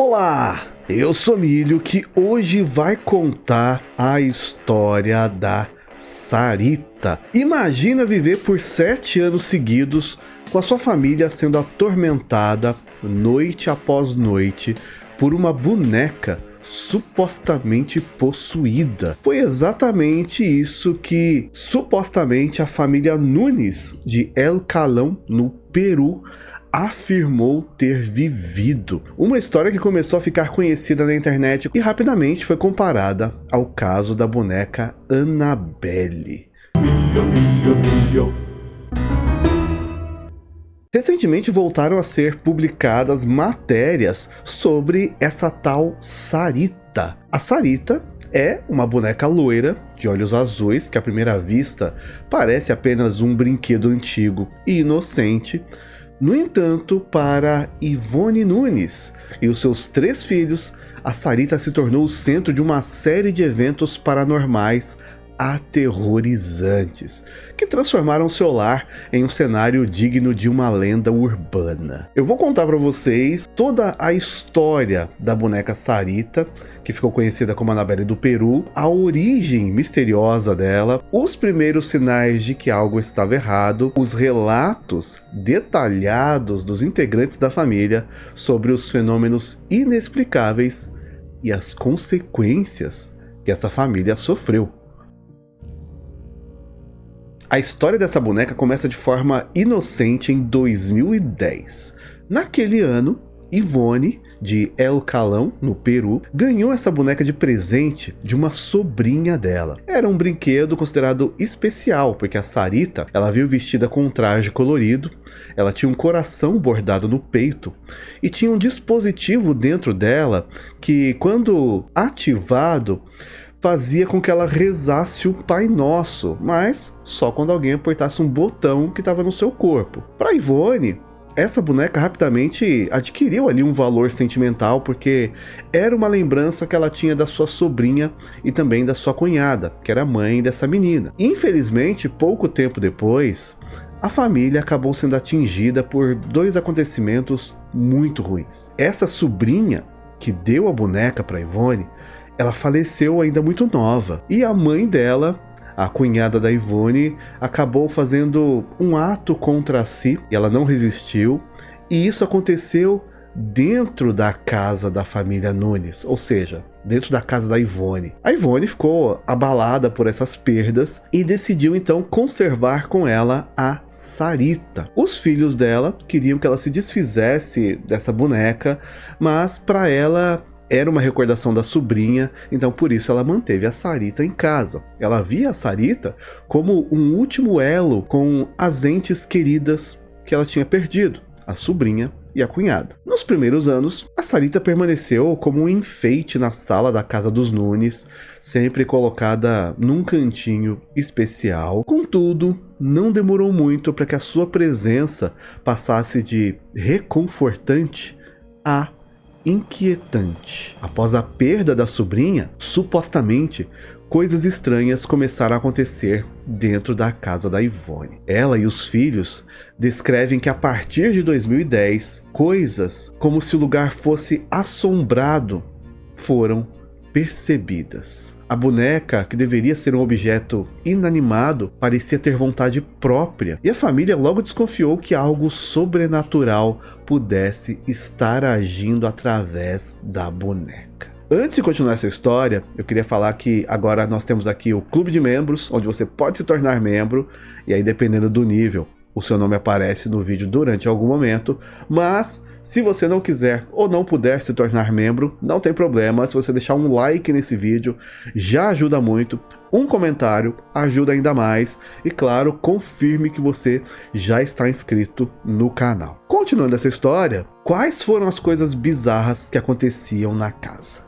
Olá, eu sou Milho que hoje vai contar a história da Sarita. Imagina viver por 7 anos seguidos com a sua família sendo atormentada noite após noite por uma boneca supostamente possuída. Foi exatamente isso que supostamente a família Nunes de El Callao, no Peru, afirmou ter vivido. Uma história que começou a ficar conhecida na internet e rapidamente foi comparada ao caso da boneca Annabelle. Recentemente voltaram a ser publicadas matérias sobre essa tal Sarita. A Sarita é uma boneca loira, de olhos azuis, que à primeira vista parece apenas um brinquedo antigo e inocente. No entanto, para Yvonne Nunes e os seus 3 filhos, a Sarita se tornou o centro de uma série de eventos paranormais aterrorizantes, que transformaram seu lar em um cenário digno de uma lenda urbana. Eu vou contar para vocês toda a história da boneca Sarita, que ficou conhecida como Annabelle do Peru, a origem misteriosa dela, os primeiros sinais de que algo estava errado, os relatos detalhados dos integrantes da família sobre os fenômenos inexplicáveis e as consequências que essa família sofreu. A história dessa boneca começa de forma inocente em 2010. Naquele ano, Yvonne, de El Callao, no Peru, ganhou essa boneca de presente de uma sobrinha dela. Era um brinquedo considerado especial, porque a Sarita, ela veio vestida com um traje colorido, ela tinha um coração bordado no peito e tinha um dispositivo dentro dela que, quando ativado, fazia com que ela rezasse o Pai Nosso, mas só quando alguém apertasse um botão que estava no seu corpo. Para Yvonne, essa boneca rapidamente adquiriu ali um valor sentimental, porque era uma lembrança que ela tinha da sua sobrinha e também da sua cunhada, que era a mãe dessa menina. Infelizmente, pouco tempo depois, a família acabou sendo atingida por 2 acontecimentos muito ruins. Essa sobrinha que deu a boneca para Yvonne, ela faleceu ainda muito nova, e a mãe dela, a cunhada da Yvonne, acabou fazendo um ato contra si, e ela não resistiu, e isso aconteceu dentro da casa da família Nunes, ou seja, dentro da casa da Yvonne. A Yvonne ficou abalada por essas perdas e decidiu então conservar com ela a Sarita. Os filhos dela queriam que ela se desfizesse dessa boneca, mas para ela era uma recordação da sobrinha, então por isso ela manteve a Sarita em casa. Ela via a Sarita como um último elo com as entes queridas que ela tinha perdido, a sobrinha e a cunhada. Nos primeiros anos, a Sarita permaneceu como um enfeite na sala da casa dos Nunes, sempre colocada num cantinho especial. Contudo, não demorou muito para que a sua presença passasse de reconfortante a inquietante. Após a perda da sobrinha, supostamente, coisas estranhas começaram a acontecer dentro da casa da Yvonne. Ela e os filhos descrevem que a partir de 2010, coisas como se o lugar fosse assombrado foram percebidas. A boneca, que deveria ser um objeto inanimado, parecia ter vontade própria, e a família logo desconfiou que algo sobrenatural pudesse estar agindo através da boneca. Antes de continuar essa história, eu queria falar que agora nós temos aqui o Clube de Membros, onde você pode se tornar membro, e aí dependendo do nível, o seu nome aparece no vídeo durante algum momento, mas se você não quiser ou não puder se tornar membro, não tem problema. Se você deixar um like nesse vídeo, já ajuda muito. Um comentário ajuda ainda mais. E claro, confirme que você já está inscrito no canal. Continuando essa história, quais foram as coisas bizarras que aconteciam na casa?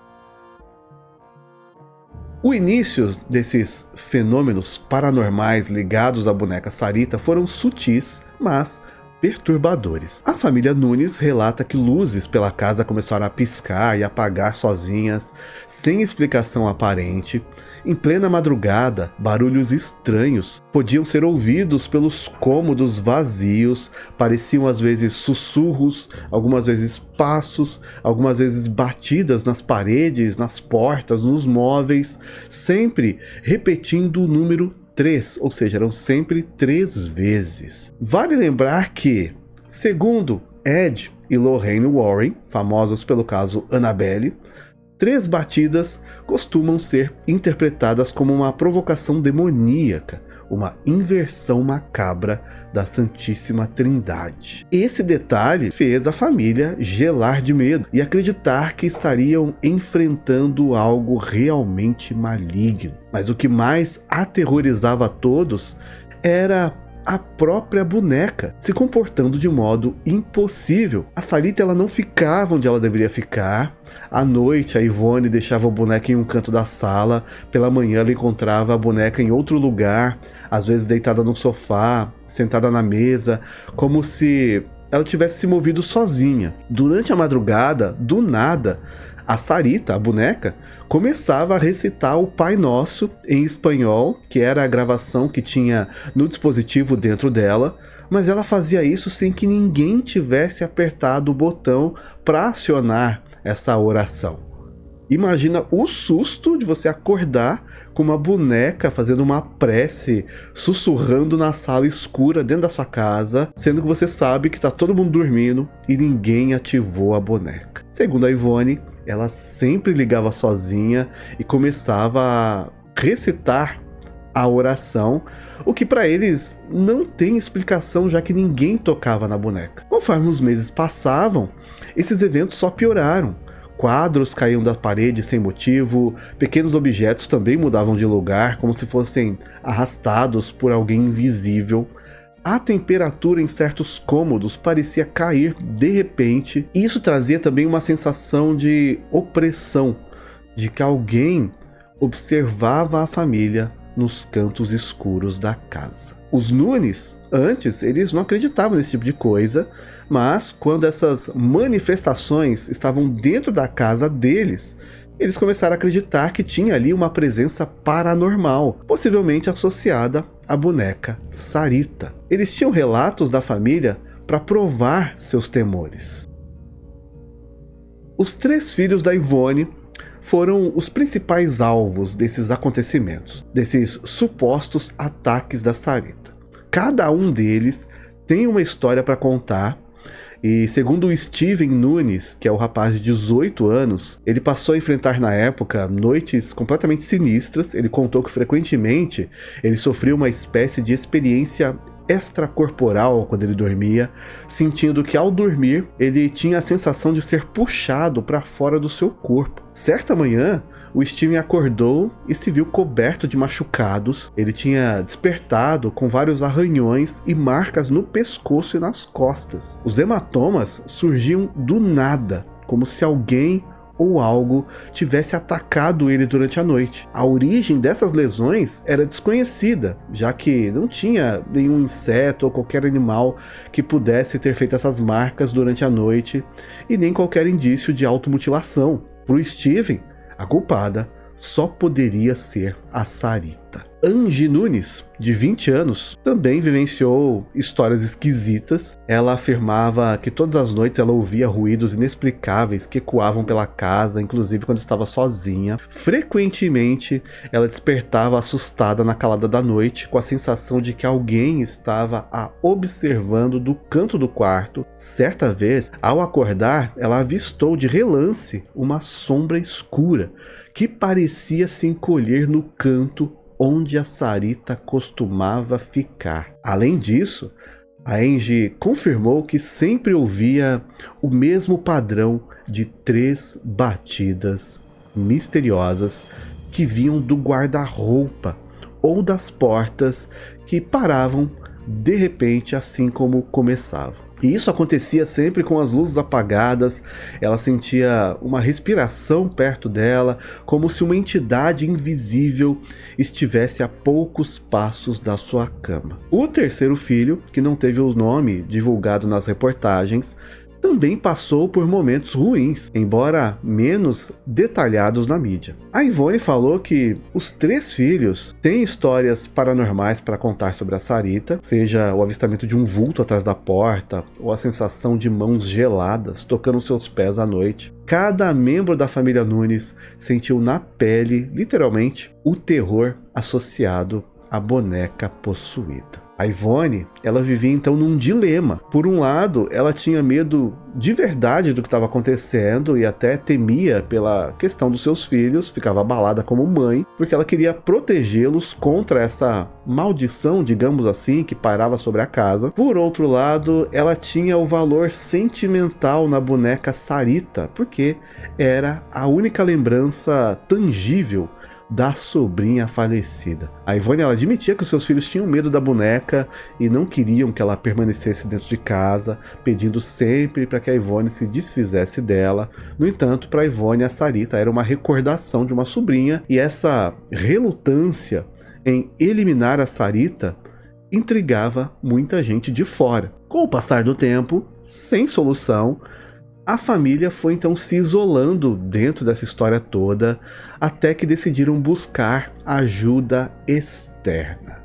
O início desses fenômenos paranormais ligados à boneca Sarita foram sutis, mas perturbadores. A família Nunes relata que luzes pela casa começaram a piscar e apagar sozinhas, sem explicação aparente. Em plena madrugada, barulhos estranhos podiam ser ouvidos pelos cômodos vazios, pareciam às vezes sussurros, algumas vezes passos, algumas vezes batidas nas paredes, nas portas, nos móveis, sempre repetindo o número 3, ou seja, eram sempre 3 vezes. Vale lembrar que, segundo Ed e Lorraine Warren, famosos pelo caso Annabelle, 3 batidas costumam ser interpretadas como uma provocação demoníaca, uma inversão macabra da Santíssima Trindade. Esse detalhe fez a família gelar de medo e acreditar que estariam enfrentando algo realmente maligno. Mas o que mais aterrorizava a todos era a própria boneca se comportando de modo impossível. A Sarita, ela não ficava onde ela deveria ficar. À noite, a Yvonne deixava a boneca em um canto da sala. Pela manhã, ela encontrava a boneca em outro lugar, às vezes deitada no sofá, sentada na mesa, como se ela tivesse se movido sozinha. Durante a madrugada, do nada, a Sarita, a boneca, começava a recitar o Pai Nosso em espanhol, que era a gravação que tinha no dispositivo dentro dela, mas ela fazia isso sem que ninguém tivesse apertado o botão para acionar essa oração. Imagina o susto de você acordar com uma boneca fazendo uma prece, sussurrando na sala escura dentro da sua casa, sendo que você sabe que está todo mundo dormindo e ninguém ativou a boneca. Segundo a Yvonne, ela sempre ligava sozinha e começava a recitar a oração, o que para eles não tem explicação, já que ninguém tocava na boneca. Conforme os meses passavam, esses eventos só pioraram. Quadros caíam da parede sem motivo, pequenos objetos também mudavam de lugar, como se fossem arrastados por alguém invisível. A temperatura em certos cômodos parecia cair de repente, e isso trazia também uma sensação de opressão, de que alguém observava a família nos cantos escuros da casa. Os Nunes, antes, eles não acreditavam nesse tipo de coisa, mas quando essas manifestações estavam dentro da casa deles, eles começaram a acreditar que tinha ali uma presença paranormal, possivelmente associada à boneca Sarita. Eles tinham relatos da família para provar seus temores. Os 3 filhos da Yvonne foram os principais alvos desses acontecimentos, desses supostos ataques da Sarita. Cada um deles tem uma história para contar. E segundo o Steven Nunes, que é o rapaz de 18 anos, ele passou a enfrentar na época noites completamente sinistras. Ele contou que frequentemente ele sofria uma espécie de experiência extracorporal quando ele dormia, sentindo que ao dormir ele tinha a sensação de ser puxado para fora do seu corpo. Certa manhã, o Steven acordou e se viu coberto de machucados. Ele tinha despertado com vários arranhões e marcas no pescoço e nas costas. Os hematomas surgiam do nada, como se alguém ou algo tivesse atacado ele durante a noite. A origem dessas lesões era desconhecida, já que não tinha nenhum inseto ou qualquer animal que pudesse ter feito essas marcas durante a noite, e nem qualquer indício de automutilação. Para o Steven, a culpada só poderia ser a Sarita. Angie Nunes, de 20 anos, também vivenciou histórias esquisitas. Ela afirmava que todas as noites ela ouvia ruídos inexplicáveis que ecoavam pela casa, inclusive quando estava sozinha. Frequentemente, ela despertava assustada na calada da noite, com a sensação de que alguém estava a observando do canto do quarto. Certa vez, ao acordar, ela avistou de relance uma sombra escura que parecia se encolher no canto onde a Sarita costumava ficar. Além disso, a Angie confirmou que sempre ouvia o mesmo padrão de 3 batidas misteriosas que vinham do guarda-roupa ou das portas, que paravam de repente assim como começavam. E isso acontecia sempre com as luzes apagadas, ela sentia uma respiração perto dela, como se uma entidade invisível estivesse a poucos passos da sua cama. O terceiro filho, que não teve o nome divulgado nas reportagens, também passou por momentos ruins, embora menos detalhados na mídia. A Yvonne falou que os 3 filhos têm histórias paranormais para contar sobre a Sarita, seja o avistamento de um vulto atrás da porta, ou a sensação de mãos geladas tocando seus pés à noite. Cada membro da família Nunes sentiu na pele, literalmente, o terror associado à boneca possuída. A Yvonne, ela vivia então num dilema. Por um lado, ela tinha medo de verdade do que estava acontecendo e até temia pela questão dos seus filhos, ficava abalada como mãe, porque ela queria protegê-los contra essa maldição, digamos assim, que pairava sobre a casa. Por outro lado, ela tinha o valor sentimental na boneca Sarita, porque era a única lembrança tangível da sobrinha falecida. A Yvonne, ela admitia que os seus filhos tinham medo da boneca e não queriam que ela permanecesse dentro de casa, pedindo sempre para que a Yvonne se desfizesse dela. No entanto, para a Yvonne, a Sarita era uma recordação de uma sobrinha, e essa relutância em eliminar a Sarita intrigava muita gente de fora. Com o passar do tempo, sem solução, a família foi então se isolando dentro dessa história toda, até que decidiram buscar ajuda externa.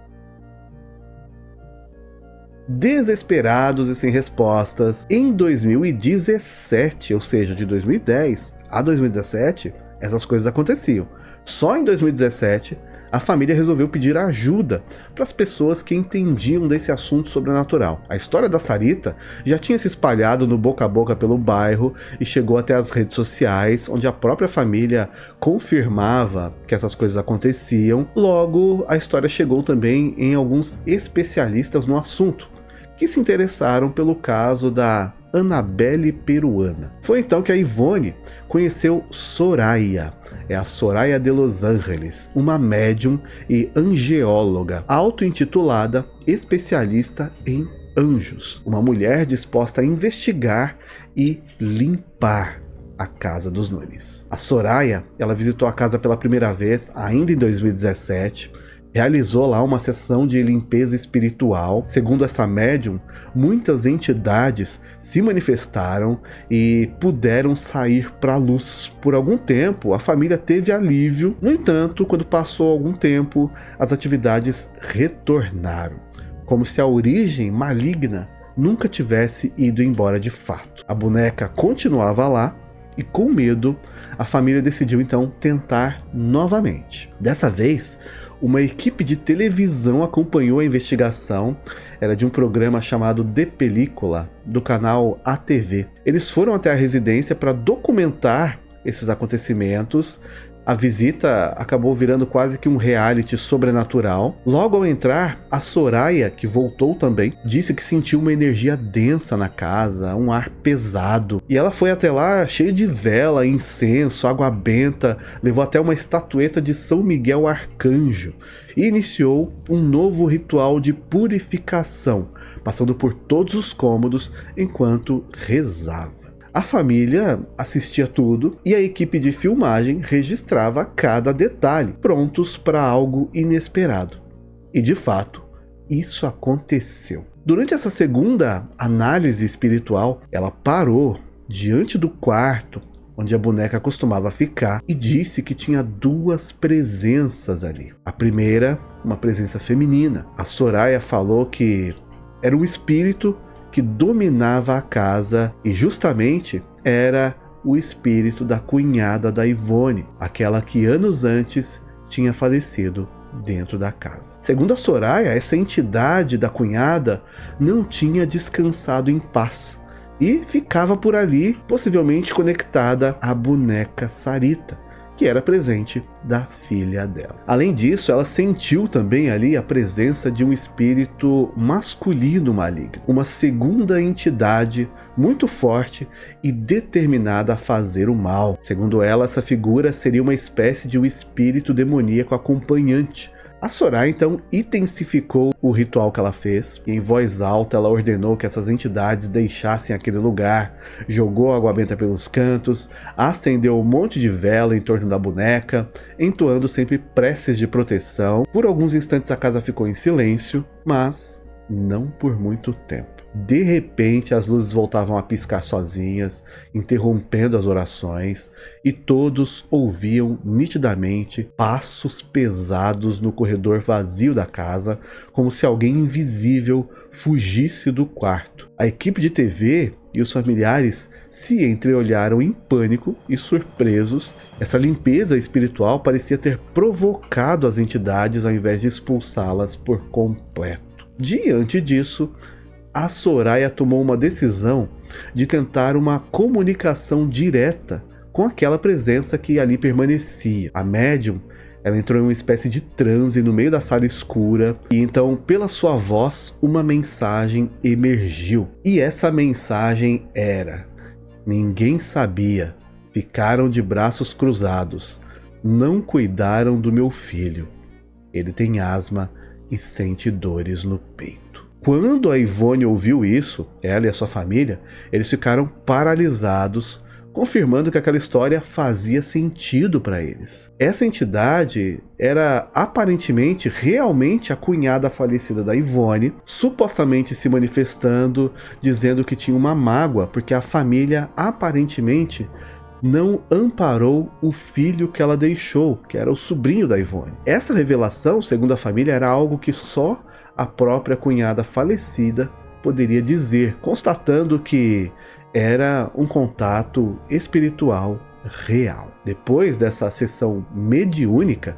Desesperados e sem respostas, em 2017, ou seja, de 2010 a 2017, essas coisas aconteciam. Só em 2017, a família resolveu pedir ajuda para as pessoas que entendiam desse assunto sobrenatural. A história da Sarita já tinha se espalhado no boca a boca pelo bairro e chegou até as redes sociais, onde a própria família confirmava que essas coisas aconteciam. Logo, a história chegou também em alguns especialistas no assunto, que se interessaram pelo caso da Annabelle peruana. Foi então que a Yvonne conheceu Soraya, a Soraya de Los Angeles, uma médium e angeóloga, auto-intitulada especialista em anjos, uma mulher disposta a investigar e limpar a casa dos Nunes. A Soraya, ela visitou a casa pela primeira vez ainda em 2017, realizou lá uma sessão de limpeza espiritual. Segundo essa médium, muitas entidades se manifestaram e puderam sair para a luz. Por algum tempo, a família teve alívio. No entanto, quando passou algum tempo, as atividades retornaram, como se a origem maligna nunca tivesse ido embora de fato. A boneca continuava lá, e com medo, a família decidiu então tentar novamente. Dessa vez, uma equipe de televisão acompanhou a investigação. Era de um programa chamado De Película, do canal ATV. Eles foram até a residência para documentar esses acontecimentos. A visita acabou virando quase que um reality sobrenatural. Logo ao entrar, a Soraya, que voltou também, disse que sentiu uma energia densa na casa, um ar pesado. E ela foi até lá cheia de vela, incenso, água benta, levou até uma estatueta de São Miguel Arcanjo e iniciou um novo ritual de purificação, passando por todos os cômodos enquanto rezava. A família assistia tudo e a equipe de filmagem registrava cada detalhe, prontos para algo inesperado. E de fato, isso aconteceu. Durante essa segunda análise espiritual, ela parou diante do quarto onde a boneca costumava ficar e disse que tinha 2 presenças ali. A primeira, uma presença feminina. A Soraya falou que era um espírito que dominava a casa e justamente era o espírito da cunhada da Yvonne, aquela que anos antes tinha falecido dentro da casa. Segundo a Soraya, essa entidade da cunhada não tinha descansado em paz e ficava por ali, possivelmente conectada à boneca Sarita, que era presente da filha dela. Além disso, ela sentiu também ali a presença de um espírito masculino maligno, uma segunda entidade muito forte e determinada a fazer o mal. Segundo ela, essa figura seria uma espécie de um espírito demoníaco acompanhante, A Soraya então intensificou o ritual que ela fez e em voz alta ela ordenou que essas entidades deixassem aquele lugar, jogou água benta pelos cantos, acendeu um monte de vela em torno da boneca, entoando sempre preces de proteção. Por alguns instantes a casa ficou em silêncio, mas não por muito tempo. De repente as luzes voltavam a piscar sozinhas, interrompendo as orações, e todos ouviam nitidamente passos pesados no corredor vazio da casa, como se alguém invisível fugisse do quarto. A equipe de TV e os familiares se entreolharam em pânico e surpresos. Essa limpeza espiritual parecia ter provocado as entidades ao invés de expulsá-las por completo. Diante disso, a Soraya tomou uma decisão de tentar uma comunicação direta com aquela presença que ali permanecia. A médium, ela entrou em uma espécie de transe no meio da sala escura e então, pela sua voz, uma mensagem emergiu. E essa mensagem era: ninguém sabia, ficaram de braços cruzados, não cuidaram do meu filho. Ele tem asma e sente dores no peito. Quando a Yvonne ouviu isso, ela e a sua família, eles ficaram paralisados, confirmando que aquela história fazia sentido para eles. Essa entidade era aparentemente realmente a cunhada falecida da Yvonne, supostamente se manifestando, dizendo que tinha uma mágoa, porque a família aparentemente não amparou o filho que ela deixou, que era o sobrinho da Yvonne. Essa revelação, segundo a família, era algo que só a própria cunhada falecida poderia dizer, constatando que era um contato espiritual real. Depois dessa sessão mediúnica,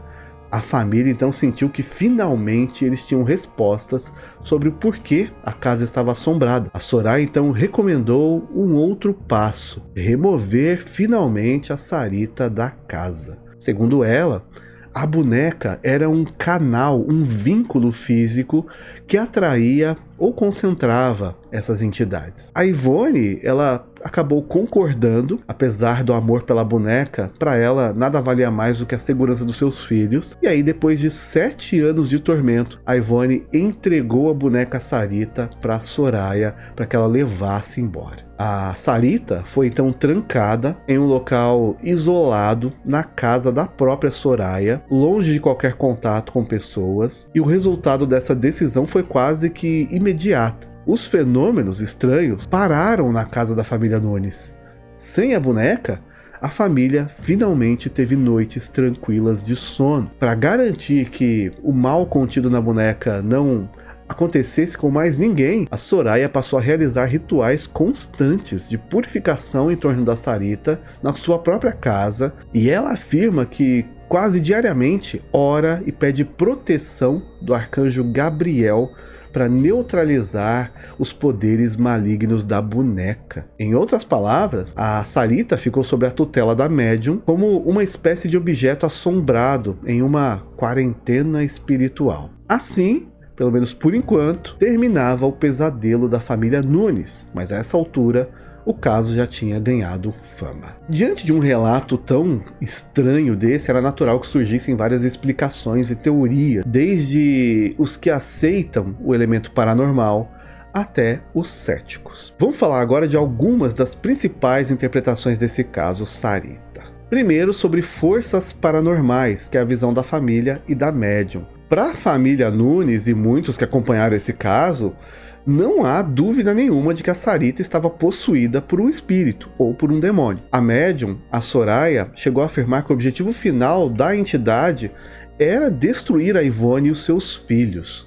a família então sentiu que finalmente eles tinham respostas sobre o porquê a casa estava assombrada. A Soraya então recomendou um outro passo: remover finalmente a Sarita da casa. Segundo ela, a boneca era um canal, um vínculo físico que atraía ou concentrava essas entidades. A Yvonne, ela acabou concordando, apesar do amor pela boneca, para ela nada valia mais do que a segurança dos seus filhos. E aí, depois de 7 anos de tormento, a Yvonne entregou a boneca Sarita para Soraya para que ela levasse embora. A Sarita foi então trancada em um local isolado na casa da própria Soraya, longe de qualquer contato com pessoas, e o resultado dessa decisão foi quase que imediata. Os fenômenos estranhos pararam na casa da família Nunes. Sem a boneca, a família finalmente teve noites tranquilas de sono. Para garantir que o mal contido na boneca não acontecesse com mais ninguém, a Soraya passou a realizar rituais constantes de purificação em torno da Sarita na sua própria casa, e ela afirma que quase diariamente ora e pede proteção do arcanjo Gabriel para neutralizar os poderes malignos da boneca. Em outras palavras, a Sarita ficou sob a tutela da médium como uma espécie de objeto assombrado em uma quarentena espiritual. Assim, pelo menos por enquanto, terminava o pesadelo da família Nunes, mas a essa altura o caso já tinha ganhado fama. Diante de um relato tão estranho desse, era natural que surgissem várias explicações e teorias, desde os que aceitam o elemento paranormal até os céticos. Vamos falar agora de algumas das principais interpretações desse caso Sarita. Primeiro, sobre forças paranormais, que é a visão da família e da médium. Para a família Nunes e muitos que acompanharam esse caso, não há dúvida nenhuma de que a Sarita estava possuída por um espírito ou por um demônio. A médium, a Soraya, chegou a afirmar que o objetivo final da entidade era destruir a Yvonne e os seus filhos.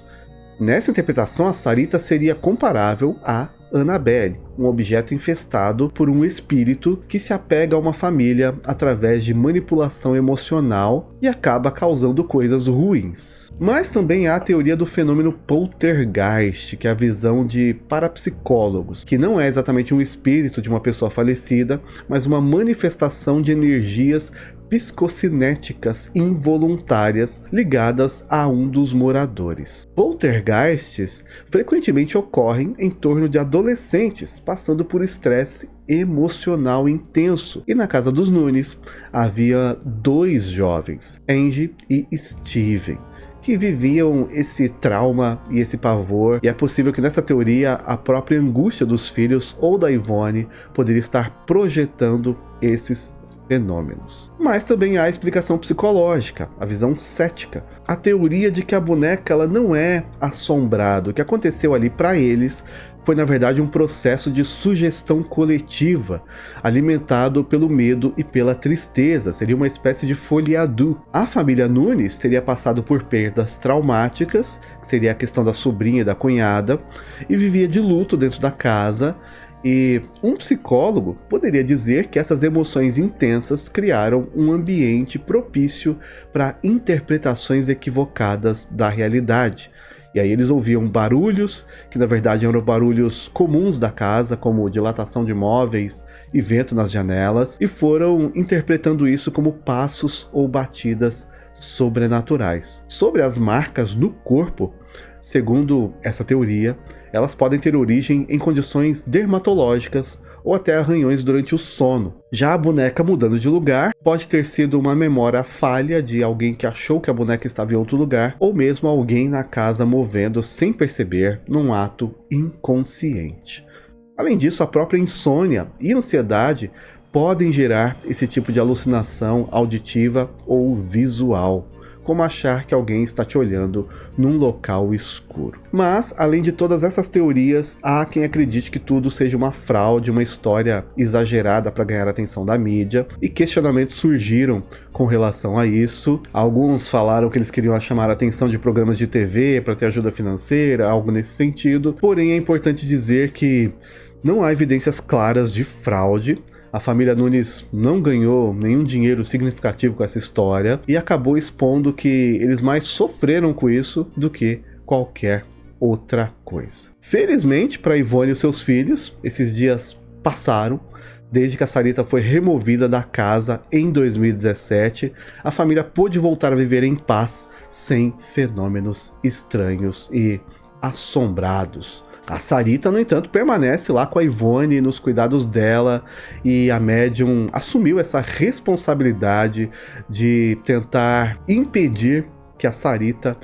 Nessa interpretação, a Sarita seria comparável a Annabelle, um objeto infestado por um espírito que se apega a uma família através de manipulação emocional e acaba causando coisas ruins. Mas também há a teoria do fenômeno poltergeist, que é a visão de parapsicólogos, que não é exatamente um espírito de uma pessoa falecida, mas uma manifestação de energias psicocinéticas involuntárias ligadas a um dos moradores. Poltergeists frequentemente ocorrem em torno de adolescentes passando por estresse emocional intenso, e na casa dos Nunes havia 2 jovens, Angie e Steven, que viviam esse trauma e esse pavor, e é possível que nessa teoria a própria angústia dos filhos ou da Yvonne poderia estar projetando esses fenômenos. Mas também há a explicação psicológica, a visão cética, a teoria de que a boneca ela não é assombrada. O que aconteceu ali para eles foi na verdade um processo de sugestão coletiva, alimentado pelo medo e pela tristeza. Seria uma espécie de folheado. A família Nunes teria passado por perdas traumáticas, que seria a questão da sobrinha e da cunhada, e vivia de luto dentro da casa. E um psicólogo poderia dizer que essas emoções intensas criaram um ambiente propício para interpretações equivocadas da realidade. E aí eles ouviam barulhos, que na verdade eram barulhos comuns da casa, como dilatação de móveis e vento nas janelas, e foram interpretando isso como passos ou batidas sobrenaturais. Sobre as marcas no corpo, segundo essa teoria, elas podem ter origem em condições dermatológicas ou até arranhões durante o sono. Já a boneca mudando de lugar pode ter sido uma memória falha de alguém que achou que a boneca estava em outro lugar, ou mesmo alguém na casa movendo sem perceber num ato inconsciente. Além disso, a própria insônia e ansiedade podem gerar esse tipo de alucinação auditiva ou visual, como achar que alguém está te olhando num local escuro. Mas, além de todas essas teorias, há quem acredite que tudo seja uma fraude, uma história exagerada para ganhar a atenção da mídia, e questionamentos surgiram com relação a isso. Alguns falaram que eles queriam chamar a atenção de programas de TV para ter ajuda financeira, algo nesse sentido. Porém, é importante dizer que não há evidências claras de fraude. A família Nunes não ganhou nenhum dinheiro significativo com essa história e acabou expondo que eles mais sofreram com isso do que qualquer outra coisa. Felizmente para Yvonne e seus filhos, esses dias passaram. Desde que a Sarita foi removida da casa em 2017, a família pôde voltar a viver em paz, sem fenômenos estranhos e assombrados. A Sarita, no entanto, permanece lá com a Yvonne nos cuidados dela, e a médium assumiu essa responsabilidade de tentar impedir que a Sarita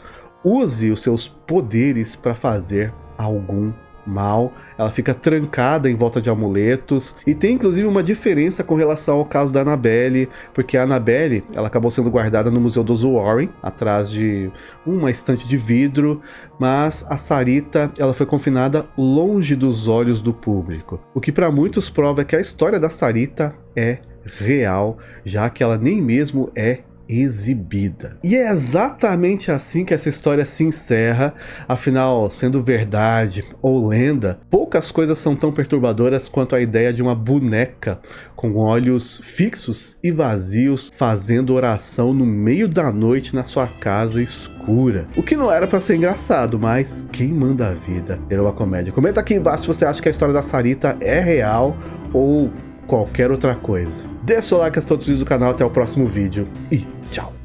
use os seus poderes para fazer algum mal. Ela fica trancada em volta de amuletos, e tem inclusive uma diferença com relação ao caso da Annabelle, porque a Annabelle ela acabou sendo guardada no Museu dos Warren, atrás de uma estante de vidro, mas a Sarita ela foi confinada longe dos olhos do público, o que para muitos prova que a história da Sarita é real, já que ela nem mesmo é exibida. E é exatamente assim que essa história se encerra. Afinal, sendo verdade ou lenda, poucas coisas são tão perturbadoras quanto a ideia de uma boneca com olhos fixos e vazios fazendo oração no meio da noite na sua casa escura. O que não era pra ser engraçado, mas quem manda a vida era uma comédia. Comenta aqui embaixo se você acha que a história da Sarita é real ou qualquer outra coisa. Deixa o like, assista todos os vídeos do canal, até o próximo vídeo e tchau!